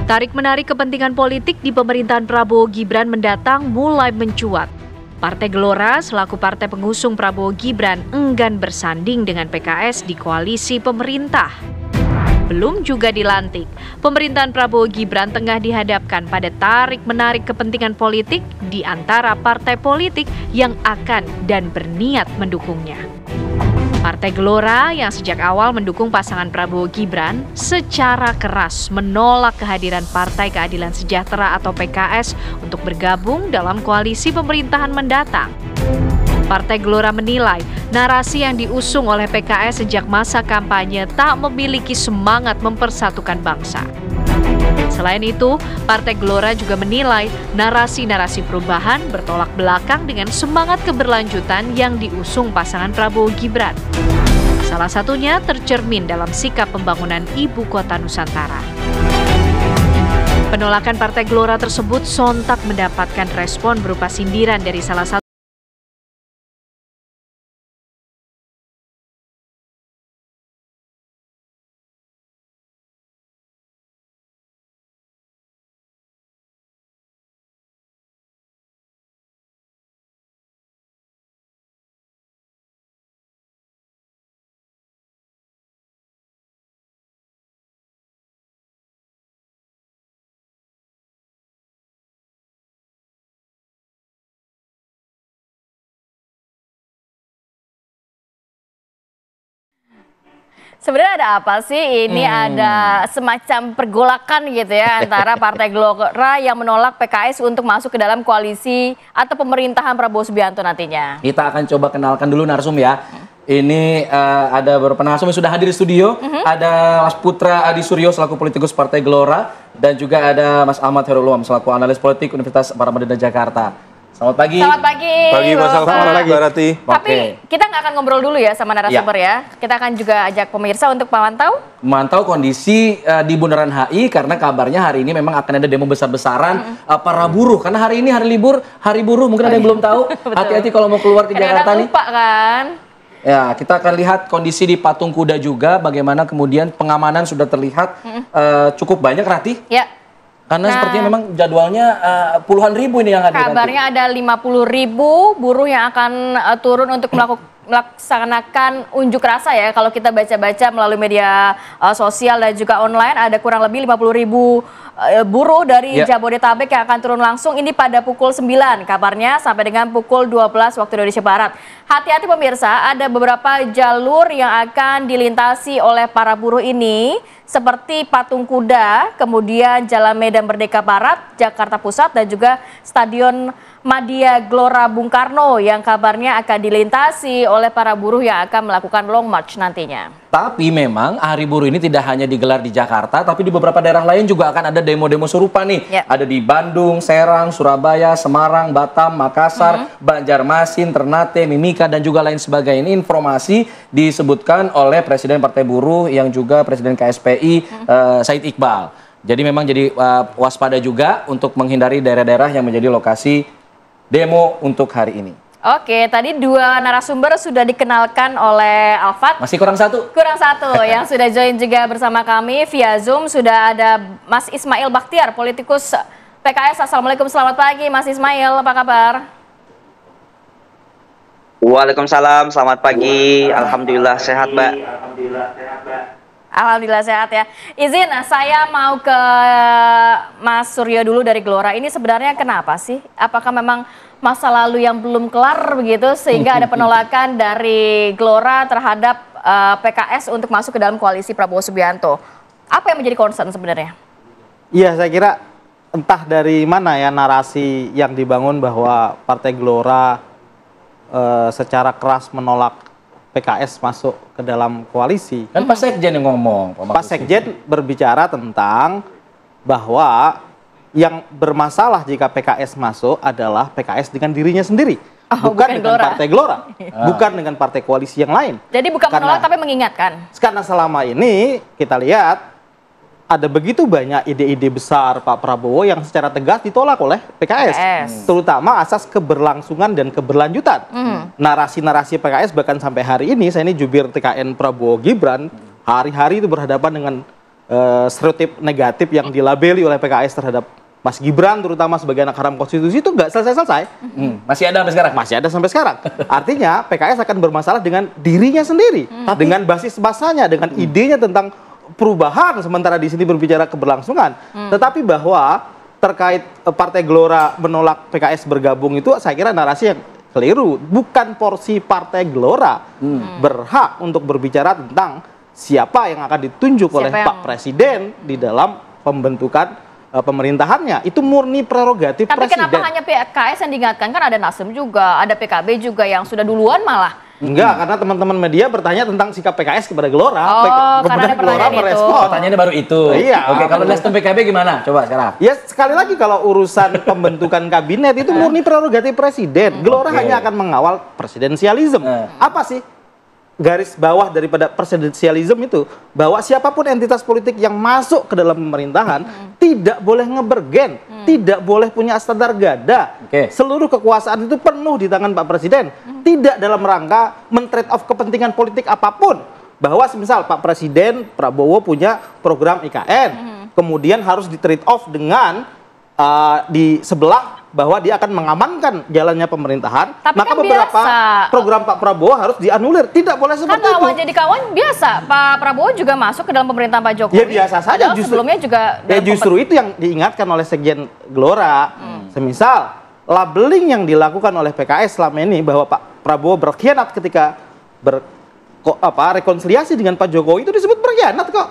Tarik-menarik kepentingan politik di pemerintahan Prabowo Gibran mendatang mulai mencuat. Partai Gelora selaku partai pengusung Prabowo Gibran enggan bersanding dengan PKS di koalisi pemerintah. Belum juga dilantik, pemerintahan Prabowo Gibran tengah dihadapkan pada tarik-menarik kepentingan politik di antara partai politik yang akan dan berniat mendukungnya. Partai Gelora yang sejak awal mendukung pasangan Prabowo Gibran secara keras menolak kehadiran Partai Keadilan Sejahtera atau PKS untuk bergabung dalam koalisi pemerintahan mendatang. Partai Gelora menilai narasi yang diusung oleh PKS sejak masa kampanye tak memiliki semangat mempersatukan bangsa. Selain itu, Partai Gelora juga menilai narasi-narasi perubahan bertolak belakang dengan semangat keberlanjutan yang diusung pasangan Prabowo Gibran. Salah satunya tercermin dalam sikap pembangunan Ibu Kota Nusantara. Penolakan Partai Gelora tersebut sontak mendapatkan respon berupa sindiran dari salah satu Sebenarnya ada apa sih? Ini ada semacam pergolakan gitu ya antara Partai Gelora yang menolak PKS untuk masuk ke dalam koalisi atau pemerintahan Prabowo Subianto nantinya. Kita akan coba kenalkan dulu narsum ya. Ini ada beberapa narsum yang sudah hadir di studio. Ada Mas Putra Adi Suryo selaku politikus Partai Gelora dan juga ada Mas Ahmad Herul Umam selaku analis politik Universitas Paramadina Jakarta. Selamat pagi. Selamat pagi. Pagi Mas Alfa, selamat pagi Mbak Rati. Tapi kita nggak akan ngobrol dulu ya sama narasumber ya. Kita akan juga ajak pemirsa untuk memantau kondisi di Bundaran HI karena kabarnya hari ini memang akan ada demo besar-besaran para buruh karena hari ini hari libur, hari buruh. Mungkin ada yang belum tahu. Hati-hati kalau mau keluar ke Jakarta nih. Lupa kan? Ya, kita akan lihat kondisi di Patung Kuda juga bagaimana kemudian pengamanan sudah terlihat cukup banyak Rati. Ya. Karena sepertinya memang jadwalnya puluhan ribu ini yang hadir. Kabarnya ada 50.000 buruh yang akan turun untuk melaksanakan unjuk rasa ya. Kalau kita baca-baca melalui media sosial dan juga online ada kurang lebih 50.000 buruh dari Jabodetabek yang akan turun langsung ini pada pukul 9 kabarnya sampai dengan pukul 12 waktu Indonesia Barat. Hati-hati pemirsa, ada beberapa jalur yang akan dilintasi oleh para buruh ini seperti Patung Kuda, kemudian Jalan Medan Merdeka Barat, Jakarta Pusat dan juga Stadion Madia Gelora Bung Karno yang kabarnya akan dilintasi oleh para buruh yang akan melakukan long march nantinya. Tapi memang Hari Buruh ini tidak hanya digelar di Jakarta, tapi di beberapa daerah lain juga akan ada demo-demo serupa nih. Ada di Bandung, Serang, Surabaya, Semarang, Batam, Makassar, Banjarmasin, Ternate, Mimika, dan juga lain sebagainya. Ini informasi disebutkan oleh Presiden Partai Buruh yang juga Presiden KSPI, Said Iqbal. Jadi memang jadi waspada juga untuk menghindari daerah-daerah yang menjadi lokasi demo untuk hari ini. Oke, tadi dua narasumber sudah dikenalkan oleh Alfat. Masih kurang satu? Kurang satu, yang sudah join juga bersama kami via Zoom. Sudah ada Mas Ismail Bakhtiar, politikus PKS. Assalamualaikum, selamat pagi Mas Ismail, apa kabar? Waalaikumsalam, selamat pagi. Alhamdulillah sehat, Mbak. Alhamdulillah sehat ya. Izin, saya mau ke Mas Suryo dulu dari Gelora. Ini sebenarnya kenapa sih? Apakah memang masa lalu yang belum kelar begitu sehingga ada penolakan dari Gelora terhadap PKS untuk masuk ke dalam koalisi Prabowo Subianto? Apa yang menjadi concern sebenarnya? Iya, saya kira entah dari mana ya narasi yang dibangun bahwa Partai Gelora secara keras menolak PKS masuk ke dalam koalisi. Kan Pak Sekjen yang ngomong. Pak Sekjen berbicara tentang bahwa yang bermasalah jika PKS masuk adalah PKS dengan dirinya sendiri. Bukan dengan Partai Gelora. Bukan dengan partai koalisi yang lain. Jadi bukan menolak tapi mengingatkan. Karena selama ini kita lihat ada begitu banyak ide-ide besar Pak Prabowo yang secara tegas ditolak oleh PKS. Terutama asas keberlangsungan dan keberlanjutan. Narasi-narasi PKS bahkan sampai hari ini, saya ini jubir TKN Prabowo Gibran, hari-hari itu berhadapan dengan stereotip negatif yang dilabeli oleh PKS terhadap Mas Gibran terutama sebagai anak haram konstitusi itu nggak selesai-selesai. Masih ada sampai sekarang? Masih ada sampai sekarang. Artinya PKS akan bermasalah dengan dirinya sendiri, dengan basis masanya, dengan idenya tentang perubahan, sementara di sini berbicara keberlangsungan. Tetapi bahwa terkait Partai Gelora menolak PKS bergabung itu saya kira narasi yang keliru. Bukan porsi Partai Gelora berhak untuk berbicara tentang siapa yang akan ditunjuk oleh Pak Presiden di dalam pembentukan pemerintahannya. Itu murni prerogatif Presiden. Tapi kenapa hanya PKS yang diingatkan? Kan ada Nasdem juga, ada PKB juga yang sudah duluan malah. Enggak, karena teman-teman media bertanya tentang sikap PKS kepada Gelora. Karena ada Gelora merespon. Pertanyaannya baru itu. Iya. Oke, kalau Nasdem PKB gimana? Coba sekarang. Ya sekali lagi kalau urusan pembentukan kabinet itu murni prerogatif Presiden. Gelora hanya akan mengawal presidensialisme. Apa sih garis bawah daripada presidensialisme itu? Bahwa siapapun entitas politik yang masuk ke dalam pemerintahan tidak boleh ngebergen, tidak boleh punya standar gada. Seluruh kekuasaan itu penuh di tangan Pak Presiden, tidak dalam rangka men-trade off kepentingan politik apapun. Bahwa misal Pak Presiden Prabowo punya program IKN, kemudian harus di-trade off dengan di sebelah bahwa dia akan mengamankan jalannya pemerintahan. Tapi maka kan beberapa biasa. program Pak Prabowo harus dianulir. Tidak boleh seperti itu. Kan jadi kawan biasa. Pak Prabowo juga masuk ke dalam pemerintahan Pak Jokowi. Ya biasa saja. Sebelumnya juga. Ya justru itu yang diingatkan oleh Sekjen Gelora. Semisal labeling yang dilakukan oleh PKS selama ini bahwa Pak Prabowo berkhianat ketika rekonsiliasi dengan Pak Jokowi itu disebut berkhianat kok.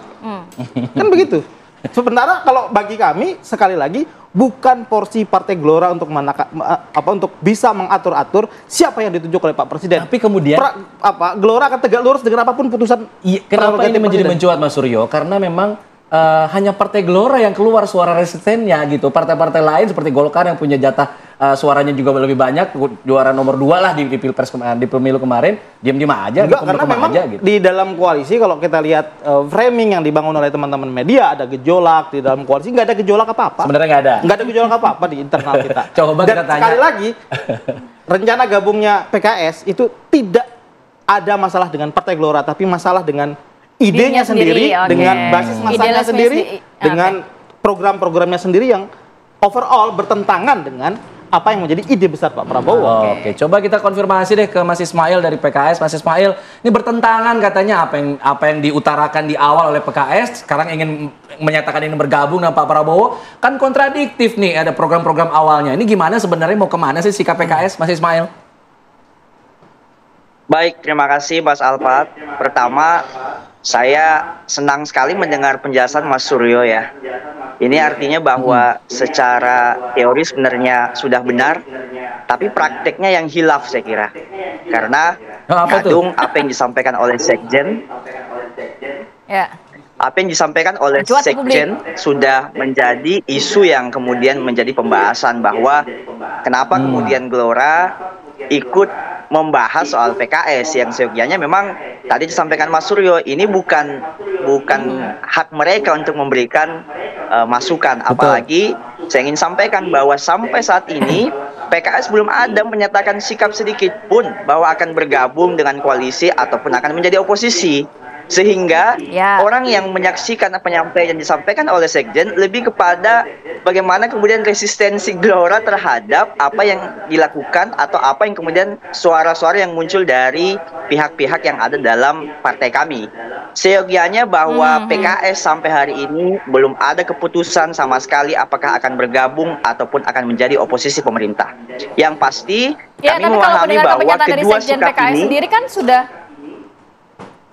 Kan begitu. Sebenarnya kalau bagi kami sekali lagi bukan porsi Partai Gelora untuk untuk bisa mengatur-atur siapa yang ditunjuk oleh Pak Presiden. Tapi kemudian Gelora akan tegak lurus dengan apapun putusan. Kenapa ini menjadi mencuat Mas Suryo? Karena memang hanya Partai Gelora yang keluar suara resistennya gitu. Partai-partai lain seperti Golkar yang punya jatah suaranya juga lebih banyak, juara nomor 2 lah di Pilpres di pemilu kemarin, diam-diam aja. Enggak, karena memang gitu. Di dalam koalisi kalau kita lihat framing yang dibangun oleh teman-teman media, ada gejolak di dalam koalisi, nggak ada gejolak apa-apa. Sebenarnya nggak ada. Nggak ada gejolak apa-apa di internal kita. Coba Dan kita tanya. sekali lagi, rencana gabungnya PKS itu tidak ada masalah dengan Partai Gelora, tapi masalah dengan idenya sendiri, dengan basis masanya sendiri, dengan program-programnya sendiri yang overall bertentangan dengan apa yang menjadi ide besar Pak Prabowo. Oke, coba kita konfirmasi deh ke Mas Ismail dari PKS. Mas Ismail, ini bertentangan katanya apa yang diutarakan di awal oleh PKS, sekarang ingin menyatakan ini bergabung dengan Pak Prabowo, kan kontradiktif nih, ada program-program awalnya. Ini gimana sebenarnya, mau kemana sih sikap PKS, Mas Ismail? Baik, terima kasih Mas Alfat. Pertama, saya senang sekali mendengar penjelasan Mas Suryo ya. Ini artinya bahwa secara teori sebenarnya sudah benar, tapi prakteknya yang hilaf saya kira. Karena kadung apa yang disampaikan oleh Sekjen, apa yang disampaikan oleh Sekjen sudah menjadi isu yang kemudian menjadi pembahasan bahwa kenapa kemudian Gelora ikut membahas soal PKS yang seyogianya memang tadi disampaikan Mas Suryo, ini bukan hak mereka untuk memberikan masukan. Apalagi saya ingin sampaikan bahwa sampai saat ini PKS belum ada menyatakan sikap sedikit pun bahwa akan bergabung dengan koalisi ataupun akan menjadi oposisi. Sehingga orang yang menyaksikan penyampaian yang disampaikan oleh Sekjen lebih kepada bagaimana kemudian resistensi Gelora terhadap apa yang dilakukan atau apa yang kemudian suara-suara yang muncul dari pihak-pihak yang ada dalam partai kami. Seyogianya bahwa PKS sampai hari ini belum ada keputusan sama sekali apakah akan bergabung ataupun akan menjadi oposisi pemerintah. Yang pasti kami memahami bahwa kedua sikap PKS ini sendiri kan sudah.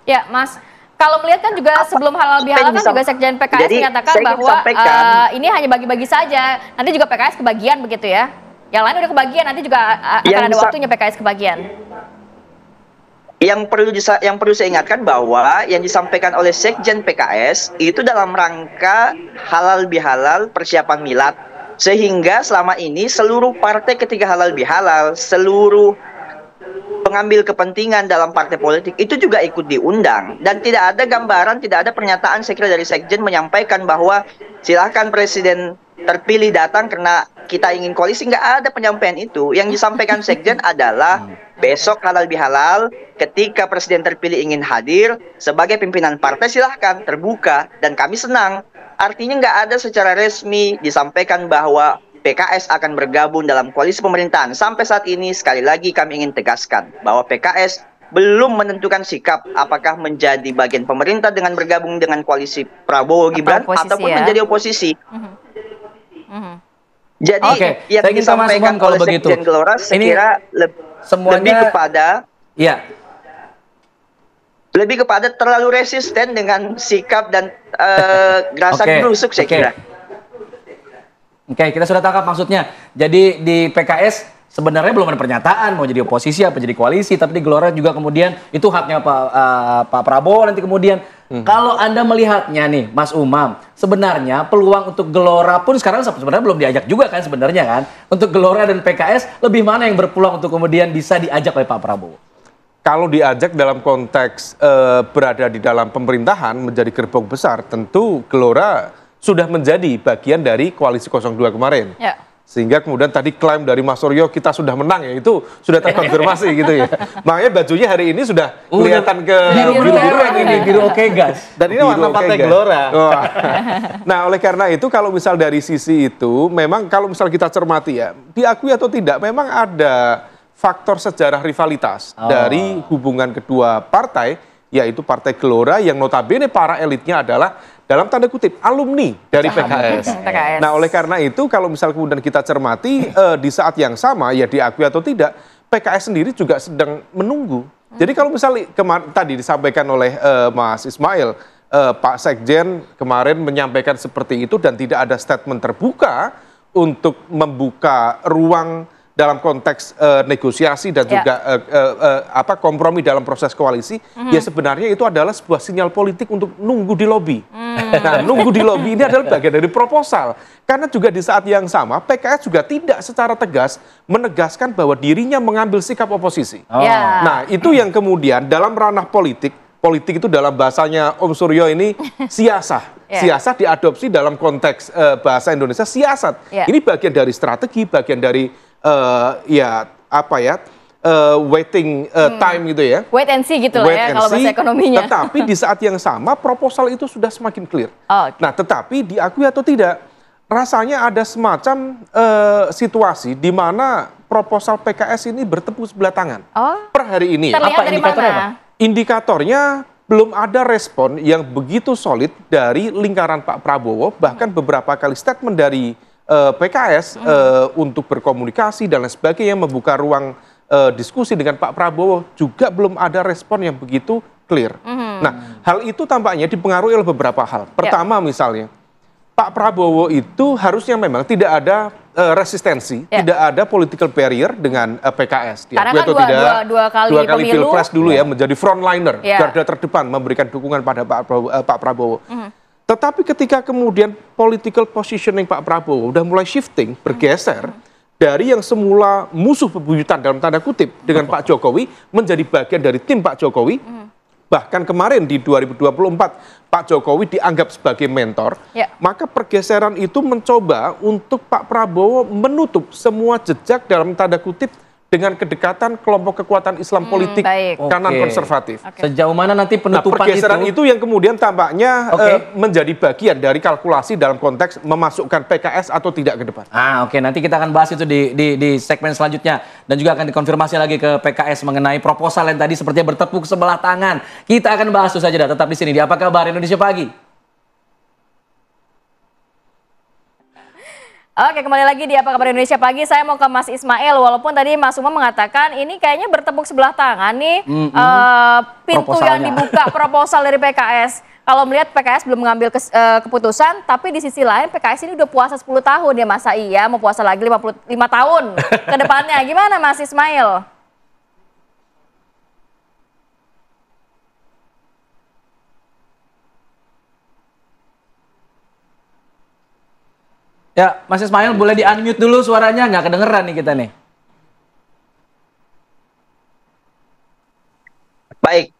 Ya, Mas. Kalau melihat kan juga sebelum halal bihalal kan juga Sekjen PKS menyatakan bahwa ini hanya bagi-bagi saja. Nanti juga PKS kebagian begitu ya. Yang lain udah kebagian, nanti juga akan ada waktunya PKS kebagian. Yang perlu saya ingatkan bahwa yang disampaikan oleh Sekjen PKS itu dalam rangka halal bihalal persiapan milad. Sehingga selama ini seluruh partai ketika halal bihalal, seluruh pengambil kepentingan dalam partai politik itu juga ikut diundang, dan tidak ada gambaran, tidak ada pernyataan saya kira dari Sekjen menyampaikan bahwa silahkan Presiden terpilih datang karena kita ingin koalisi, nggak ada penyampaian itu. Yang disampaikan Sekjen adalah besok halal bihalal, ketika Presiden terpilih ingin hadir sebagai pimpinan partai silahkan, terbuka, dan kami senang. Artinya nggak ada secara resmi disampaikan bahwa PKS akan bergabung dalam koalisi pemerintahan. Sampai saat ini sekali lagi kami ingin tegaskan bahwa PKS belum menentukan sikap apakah menjadi bagian pemerintah dengan bergabung dengan koalisi Prabowo Gibran ataupun menjadi oposisi. Jadi yang disampaikan oleh Sekjen Gelora saya kira lebih kepada lebih kepada terlalu resisten dengan sikap dan gerakan gerusuk saya kira. Oke, kita sudah tangkap maksudnya. Jadi di PKS sebenarnya belum ada pernyataan mau jadi oposisi apa jadi koalisi, tapi di Gelora juga kemudian itu haknya Pak Prabowo nanti kemudian. Kalau Anda melihatnya nih, Mas Umam, sebenarnya peluang untuk Gelora pun sekarang sebenarnya belum diajak juga kan sebenarnya kan. Untuk Gelora dan PKS, lebih mana yang berpeluang untuk kemudian bisa diajak oleh Pak Prabowo? Kalau diajak dalam konteks berada di dalam pemerintahan menjadi gerbong besar, tentu Gelora sudah menjadi bagian dari koalisi 02 kemarin. Ya. Sehingga kemudian tadi klaim dari Mas Suryo kita sudah menang ya, itu sudah terkonfirmasi gitu ya. Makanya bajunya hari ini sudah kelihatan ke biru oke gas. Dan ini warna partai Gelora. Nah, oleh karena itu kalau misal dari sisi itu memang kalau misal kita cermati ya, diakui atau tidak memang ada faktor sejarah rivalitas dari hubungan kedua partai, yaitu Partai Gelora yang notabene para elitnya adalah dalam tanda kutip alumni dari PKS. Nah, oleh karena itu kalau misal kemudian kita cermati di saat yang sama ya diakui atau tidak, PKS sendiri juga sedang menunggu. Jadi kalau misalnya tadi disampaikan oleh Mas Ismail, Pak Sekjen kemarin menyampaikan seperti itu dan tidak ada statement terbuka untuk membuka ruang dalam konteks negosiasi dan juga kompromi dalam proses koalisi, ya sebenarnya itu adalah sebuah sinyal politik untuk nunggu di lobi. Nah, nunggu di lobi ini adalah bagian dari proposal. Karena juga di saat yang sama, PKS juga tidak secara tegas menegaskan bahwa dirinya mengambil sikap oposisi. Nah, itu yang kemudian dalam ranah politik itu dalam bahasanya Om Suryo ini siasah. Siasat diadopsi dalam konteks bahasa Indonesia siasat. Ini bagian dari strategi, bagian dari waiting time gitu ya. Wait and see gitu lah ya kalau bahasa ekonominya. Tetapi di saat yang sama proposal itu sudah semakin clear. Nah, tetapi diakui atau tidak, rasanya ada semacam situasi di mana proposal PKS ini bertepuk sebelah tangan. Per hari ini. Terlihat dari mana? Indikatornya belum ada respon yang begitu solid dari lingkaran Pak Prabowo, bahkan beberapa kali statement dari PKS untuk berkomunikasi dan lain sebagainya, membuka ruang diskusi dengan Pak Prabowo juga belum ada respon yang begitu clear. Nah, hal itu tampaknya dipengaruhi oleh beberapa hal. Pertama misalnya, Pak Prabowo itu harusnya memang tidak ada resistensi, tidak ada political barrier dengan PKS. Karena kan dua kali pilpres dulu ya, menjadi frontliner, garda terdepan memberikan dukungan pada Pak Prabowo. Tetapi ketika kemudian political positioning Pak Prabowo udah mulai shifting, bergeser dari yang semula musuh bebuyutan dalam tanda kutip dengan Pak Jokowi menjadi bagian dari tim Pak Jokowi. Bahkan kemarin di 2024 Pak Jokowi dianggap sebagai mentor, maka pergeseran itu mencoba untuk Pak Prabowo menutup semua jejak dalam tanda kutip dengan kedekatan kelompok kekuatan Islam politik kanan konservatif. Sejauh mana nanti penutupan pergeseran itu yang kemudian tampaknya menjadi bagian dari kalkulasi dalam konteks memasukkan PKS atau tidak ke depan. Nanti kita akan bahas itu di segmen selanjutnya dan juga akan dikonfirmasi lagi ke PKS mengenai proposal yang tadi sepertinya bertepuk sebelah tangan. Kita akan bahas itu saja, tetap di sini di Apa Kabar Indonesia Pagi. Oke, kembali lagi di Apa Kabar Indonesia Pagi. Saya mau ke Mas Ismail, walaupun tadi Mas Umam mengatakan ini kayaknya bertepuk sebelah tangan nih pintu yang dibuka proposal dari PKS. Kalau melihat PKS belum mengambil keputusan, tapi di sisi lain PKS ini udah puasa 10 tahun ya, masa iya mau puasa lagi 55 tahun ke depannya. Gimana Mas Ismail? Ya, Mas Ismail boleh di-unmute dulu suaranya, nggak kedengeran nih kita nih. Baik,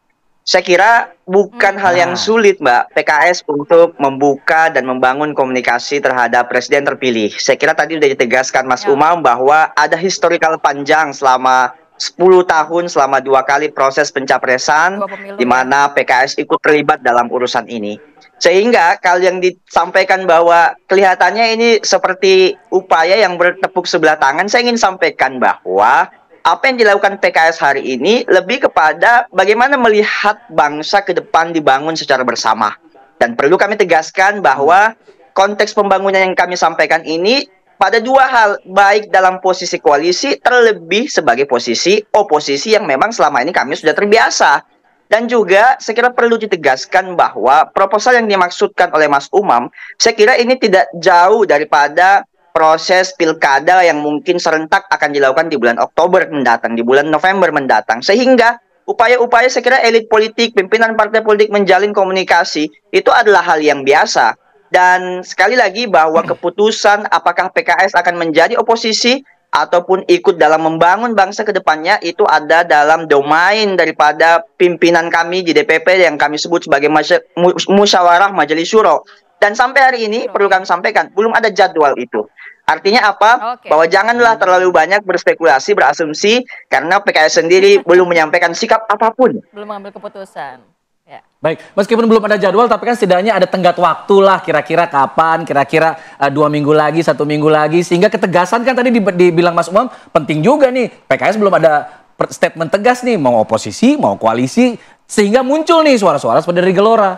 saya kira bukan hal yang sulit, Mbak, PKS untuk membuka dan membangun komunikasi terhadap presiden terpilih. Saya kira tadi sudah ditegaskan Mas Umam bahwa ada historical panjang selama 10 tahun, selama 2 kali proses pencapresan, di mana PKS ikut terlibat dalam urusan ini. Sehingga kalau yang disampaikan bahwa kelihatannya ini seperti upaya yang bertepuk sebelah tangan, saya ingin sampaikan bahwa apa yang dilakukan PKS hari ini lebih kepada bagaimana melihat bangsa ke depan dibangun secara bersama. Dan perlu kami tegaskan bahwa konteks pembangunan yang kami sampaikan ini pada 2 hal, baik dalam posisi koalisi, terlebih sebagai posisi oposisi yang memang selama ini kami sudah terbiasa. Dan juga saya kira perlu ditegaskan bahwa proposal yang dimaksudkan oleh Mas Umam, saya kira ini tidak jauh daripada proses pilkada yang mungkin serentak akan dilakukan di bulan Oktober mendatang, di bulan November mendatang. Sehingga upaya-upaya saya kira elit politik, pimpinan partai politik menjalin komunikasi, itu adalah hal yang biasa. Dan sekali lagi bahwa keputusan apakah PKS akan menjadi oposisi ataupun ikut dalam membangun bangsa ke depannya, itu ada dalam domain daripada pimpinan kami di DPP yang kami sebut sebagai musyawarah majelis syuro. Dan sampai hari ini perlu kami sampaikan, belum ada jadwal itu. Artinya apa? Bahwa janganlah terlalu banyak berspekulasi, berasumsi, karena PKS sendiri belum menyampaikan sikap apapun. Belum mengambil keputusan. Ya. Baik, meskipun belum ada jadwal, tapi kan setidaknya ada tenggat waktu lah, kira-kira kapan, kira-kira 2 minggu lagi, 1 minggu lagi, sehingga ketegasan kan tadi dibilang Mas Umam, penting juga nih, PKS belum ada statement tegas nih, mau oposisi, mau koalisi, sehingga muncul nih suara-suara seperti dari Gelora.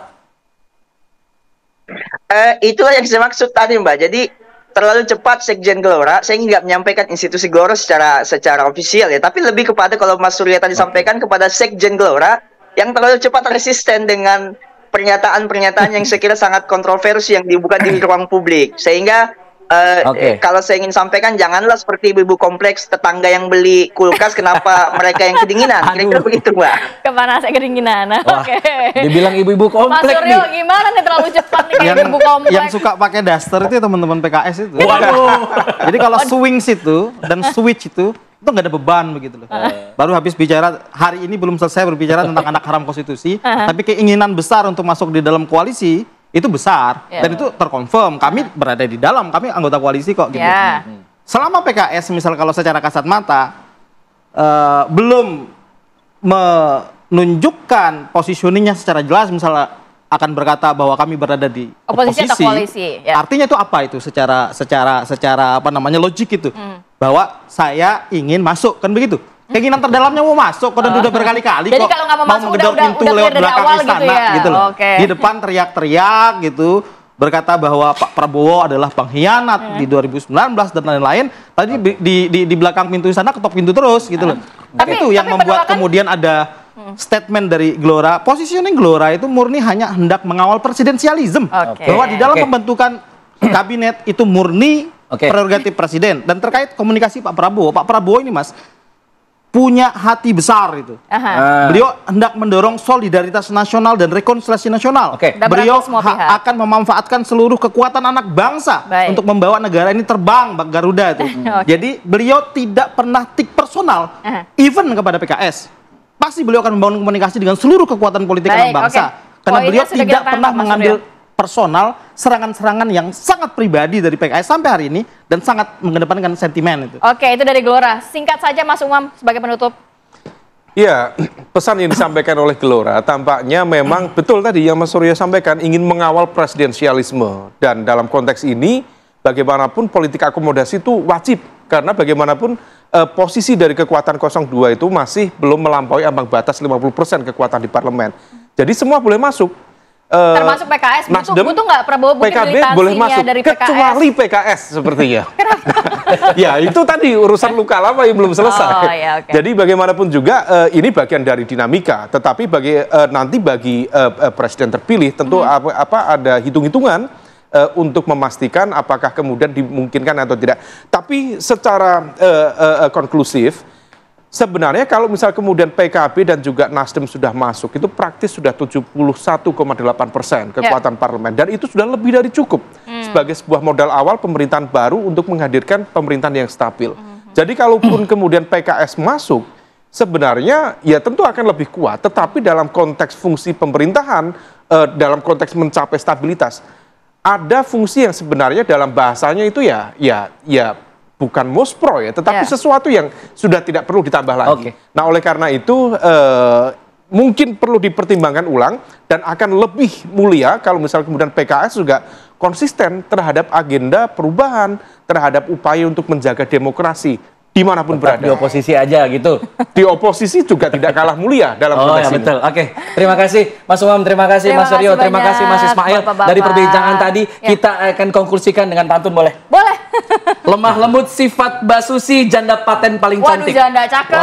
Itulah yang saya maksud tadi, Mbak. Jadi terlalu cepat Sekjen Gelora, saya nggak menyampaikan institusi Gelora secara ofisial ya, tapi lebih kepada kalau Mas Surya tadi sampaikan kepada Sekjen Gelora yang terlalu cepat resisten dengan pernyataan-pernyataan yang saya kira sangat kontroversi yang dibuka di ruang publik. Sehingga kalau saya ingin sampaikan, janganlah seperti ibu-ibu kompleks tetangga yang beli kulkas, kenapa mereka yang kedinginan? Kira-kira begitu, Mbak. Kepanasnya kedinginan. Oke. Dibilang ibu-ibu kompleks. Mas Suryo, gimana nih terlalu cepat nih kayak ibu kompleks? Yang suka pakai daster itu teman-teman PKS itu. Waduh. Jadi kalau swings itu dan switch itu nggak ada beban begitu loh. Baru habis bicara, hari ini belum selesai berbicara tentang anak haram konstitusi, tapi keinginan besar untuk masuk di dalam koalisi itu besar, dan itu terkonfirm. Kami berada di dalam, kami anggota koalisi kok gitu. Selama PKS misal kalau secara kasat mata belum menunjukkan positioningnya secara jelas, misalnya akan berkata bahwa kami berada di oposisi atau koalisi, artinya itu apa itu secara apa namanya logik itu, bahwa saya ingin masuk, kan begitu. Keinginan terdalamnya mau masuk, udah berkali-kali kok. Jadi kalau nggak mau masuk, menggedor pintu lewat belakang istana gitu loh. Di depan teriak-teriak gitu, berkata bahwa Pak Prabowo adalah pengkhianat di 2019 dan lain-lain. Tadi di belakang pintu istana ketok pintu terus gitu loh. Itu yang membuat kemudian ada statement dari Gelora. Positioning Gelora itu murni hanya hendak mengawal presidensialisme, bahwa di dalam pembentukan kabinet itu murni prerogatif presiden. Dan terkait komunikasi Pak Prabowo ini, Mas, punya hati besar itu. Beliau hendak mendorong solidaritas nasional dan rekonsiliasi nasional. Beliau akan memanfaatkan seluruh kekuatan anak bangsa untuk membawa negara ini terbang, Bang Garuda itu. Jadi beliau tidak pernah tik personal, even kepada PKS. Pasti beliau akan membangun komunikasi dengan seluruh kekuatan politik anak bangsa. Karena beliau tidak pernah mengambil personal serangan-serangan yang sangat pribadi dari PKS sampai hari ini, dan sangat mengedepankan sentimen itu. Oke, itu dari Gelora. Singkat saja Mas Umam sebagai penutup. Iya, pesan yang disampaikan oleh Gelora tampaknya memang betul tadi yang Mas Surya sampaikan, ingin mengawal presidensialisme. Dan dalam konteks ini, bagaimanapun politik akomodasi itu wajib. Karena bagaimanapun posisi dari kekuatan 02 itu masih belum melampaui ambang batas 50% kekuatan di parlemen. Jadi semua boleh masuk. Termasuk PKS, butuh nggak Prabowo PKB boleh masuk, dari PKS? Kecuali PKS sepertinya. Ya itu tadi urusan luka lama yang belum selesai. Jadi bagaimanapun juga ini bagian dari dinamika. Tetapi nanti bagi presiden terpilih tentu ada hitung-hitungan untuk memastikan apakah kemudian dimungkinkan atau tidak. Tapi secara konklusif, sebenarnya kalau misal kemudian PKB dan juga Nasdem sudah masuk, itu praktis sudah 71,8% kekuatan parlemen. Dan itu sudah lebih dari cukup sebagai sebuah modal awal pemerintahan baru untuk menghadirkan pemerintahan yang stabil. Jadi kalaupun kemudian PKS masuk, sebenarnya ya tentu akan lebih kuat, tetapi dalam konteks fungsi pemerintahan, dalam konteks mencapai stabilitas, ada fungsi yang sebenarnya dalam bahasanya itu ya bukan muspro ya, tetapi sesuatu yang sudah tidak perlu ditambah lagi. Nah, oleh karena itu mungkin perlu dipertimbangkan ulang dan akan lebih mulia kalau misalnya kemudian PKS juga konsisten terhadap agenda perubahan, terhadap upaya untuk menjaga demokrasi dimanapun berada. Di oposisi aja gitu. Di oposisi juga tidak kalah mulia dalam konteks ini. Betul. Oke, terima kasih Mas Umam, terima kasih Mas Suryo, terima kasih Mas Ismail. Bapak-bapak. Dari perbincangan tadi kita akan konklusikan dengan pantun, boleh? Boleh. Lemah lembut sifat Mbak Susi, janda paten paling cantik. Waduh, janda cakep.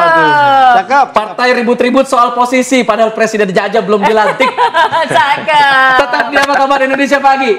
Cakep. Partai ribut-ribut soal posisi, padahal presiden aja belum dilantik. Cakep. Tetap di Apa Kabar Indonesia Pagi.